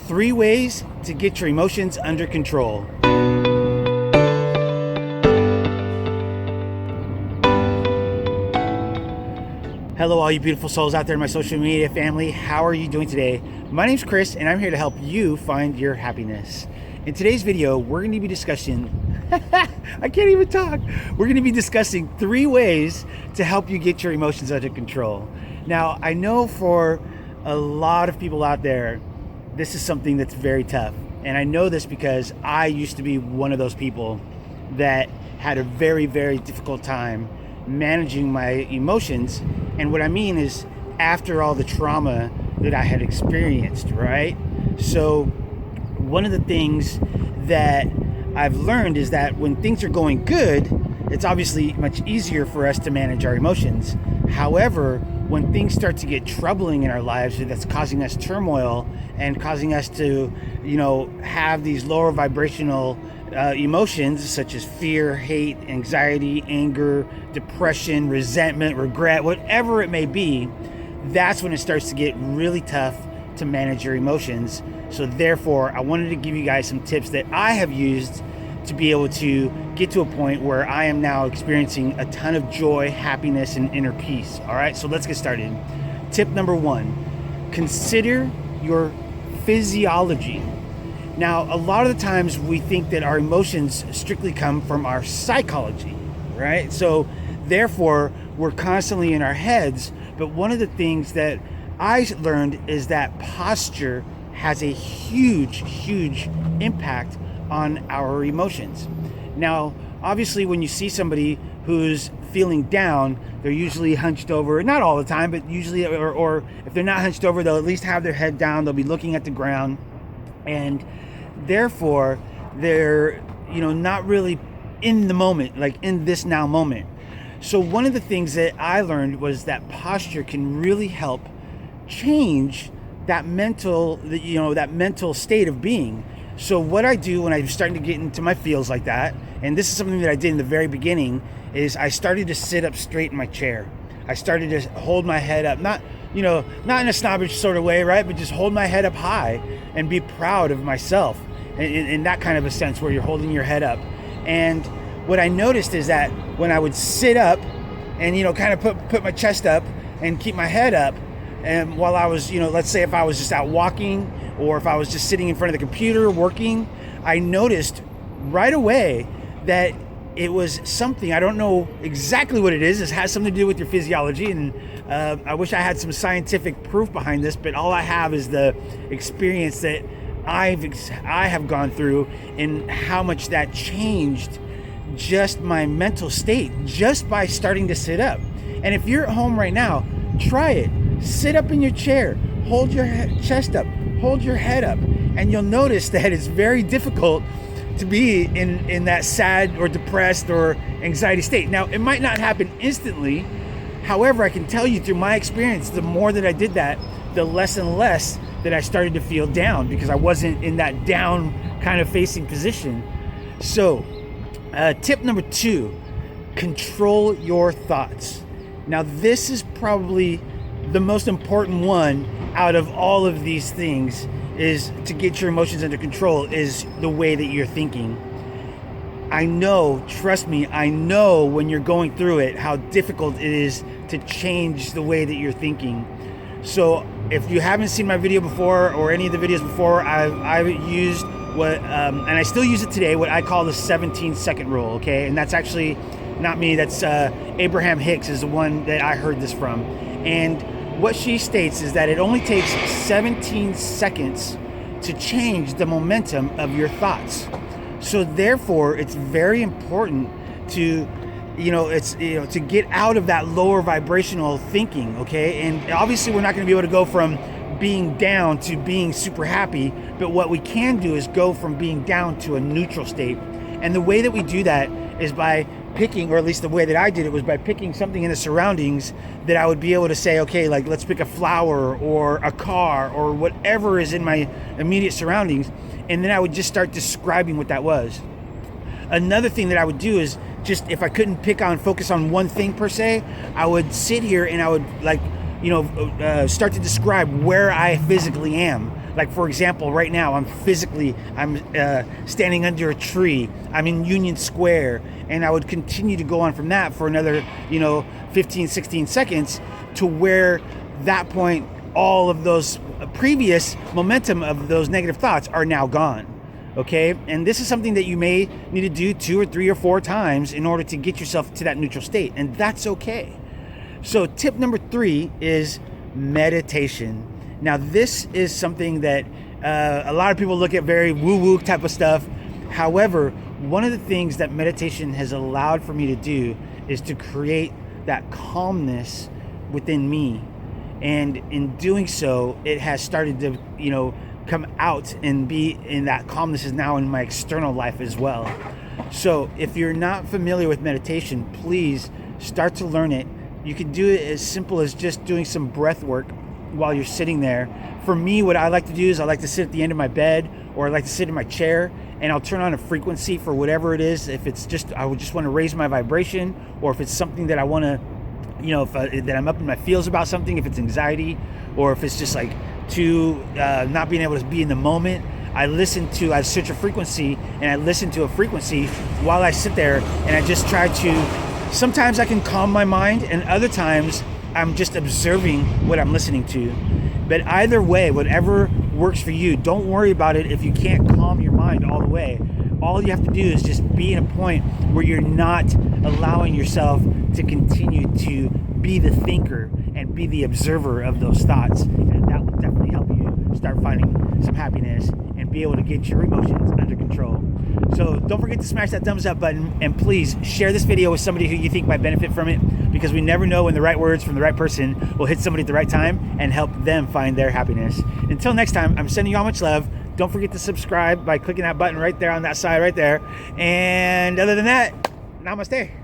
3 ways to get your emotions under control. Hello, all you beautiful souls out there in my social media family. How are you doing today? My name's Chris, and I'm here to help you find your happiness. In today's video, we're going to be discussing, I can't even talk. We're going to be discussing 3 ways to help you get your emotions under control. Now, I know for a lot of people out there, this is something that's very tough. And I know this because I used to be one of those people that had a very, very difficult time managing my emotions. And what I mean is after all the trauma that I had experienced, right? So one of the things that I've learned is that when things are going good, it's obviously much easier for us to manage our emotions. However, when things start to get troubling in our lives, that's causing us turmoil and causing us to, have these lower vibrational emotions such as fear, hate, anxiety, anger, depression, resentment, regret, whatever it may be, that's when it starts to get really tough to manage your emotions. So therefore, I wanted to give you guys some tips that I have used to be able to get to a point where I am now experiencing a ton of joy, happiness, and inner peace. All right, so let's get started. Tip number 1, consider your physiology. Now, a lot of the times we think that our emotions strictly come from our psychology, right? So therefore, we're constantly in our heads. But one of the things that I learned is that posture has a huge, huge impact on our emotions. Now, obviously, when you see somebody who's feeling down, they're usually hunched over, not all the time, but usually, or if they're not hunched over, they'll at least have their head down, they'll be looking at the ground, and therefore, they're, not really in the moment, like in this now moment. So one of the things that I learned was that posture can really help change that mental state of being. So what I do when I'm starting to get into my feels like that, and this is something that I did in the very beginning, is I started to sit up straight in my chair. I started to hold my head up, not in a snobbish sort of way, right? But just hold my head up high and be proud of myself in that kind of a sense where you're holding your head up. And what I noticed is that when I would sit up and, kind of put my chest up and keep my head up, and while I was, let's say if I was just out walking or if I was just sitting in front of the computer working, I noticed right away that it was something, I don't know exactly what it is. It has something to do with your physiology, and I wish I had some scientific proof behind this, but all I have is the experience that I have gone through and how much that changed just my mental state just by starting to sit up. And if you're at home right now, try it. Sit up in your chair, hold your chest up, hold your head up, and you'll notice that it's very difficult to be in that sad or depressed or anxiety state. Now, it might not happen instantly. However, I can tell you through my experience, the more that I did that, the less and less that I started to feel down because I wasn't in that down kind of facing position. So, tip number 2, control your thoughts. Now, this is probably the most important one out of all of these things, is to get your emotions under control, is the way that you're thinking. I know, trust me, I know when you're going through it, how difficult it is to change the way that you're thinking. So if you haven't seen my video before or any of the videos before, I've used what, and I still use it today, what I call the 17-second rule, okay? And that's actually not me, that's Abraham Hicks is the one that I heard this from. And what she states is that it only takes 17 seconds to change the momentum of your thoughts. So therefore, it's very important to, to get out of that lower vibrational thinking, okay? And obviously we're not going to be able to go from being down to being super happy, but what we can do is go from being down to a neutral state. And the way that we do that is by picking, or at least the way that I did it was by picking something in the surroundings that I would be able to say, okay, like let's pick a flower or a car or whatever is in my immediate surroundings, and then I would just start describing what that was. Another thing that I would do is just, if I couldn't focus on one thing per se, I would sit here and I would start to describe where I physically am. Like, for example, right now I'm standing under a tree. I'm in Union Square, and I would continue to go on from that for another 15, 16 seconds, to where that point all of those previous momentum of those negative thoughts are now gone. Okay, and this is something that you may need to do 2 or 3 or 4 times in order to get yourself to that neutral state, and that's okay. So tip number 3 is meditation. Now, this is something that a lot of people look at very woo-woo type of stuff. However, one of the things that meditation has allowed for me to do is to create that calmness within me. And in doing so, it has started to, come out and be in that calmness is now in my external life as well. So if you're not familiar with meditation, please start to learn it. You can do it as simple as just doing some breath work while you're sitting there. For me, what I like to do is I like to sit at the end of my bed, or I like to sit in my chair, and I'll turn on a frequency for whatever it is. If it's just, I would just want to raise my vibration, or if it's something that I want to, that I'm up in my feels about something, if it's anxiety, or if it's just like not being able to be in the moment, I search a frequency and I listen to a frequency while I sit there, and I just try to, sometimes I can calm my mind, and other times I'm just observing what I'm listening to. But either way, whatever works for you, don't worry about it if you can't calm your mind all the way. All you have to do is just be in a point where you're not allowing yourself to continue to be the thinker and be the observer of those thoughts. And that will definitely help you start finding some happiness and be able to get your emotions under control. So don't forget to smash that thumbs up button, and please share this video with somebody who you think might benefit from it, because we never know when the right words from the right person will hit somebody at the right time and help them find their happiness. Until next time, I'm sending you all much love. Don't forget to subscribe by clicking that button right there on that side right there. And other than that, namaste.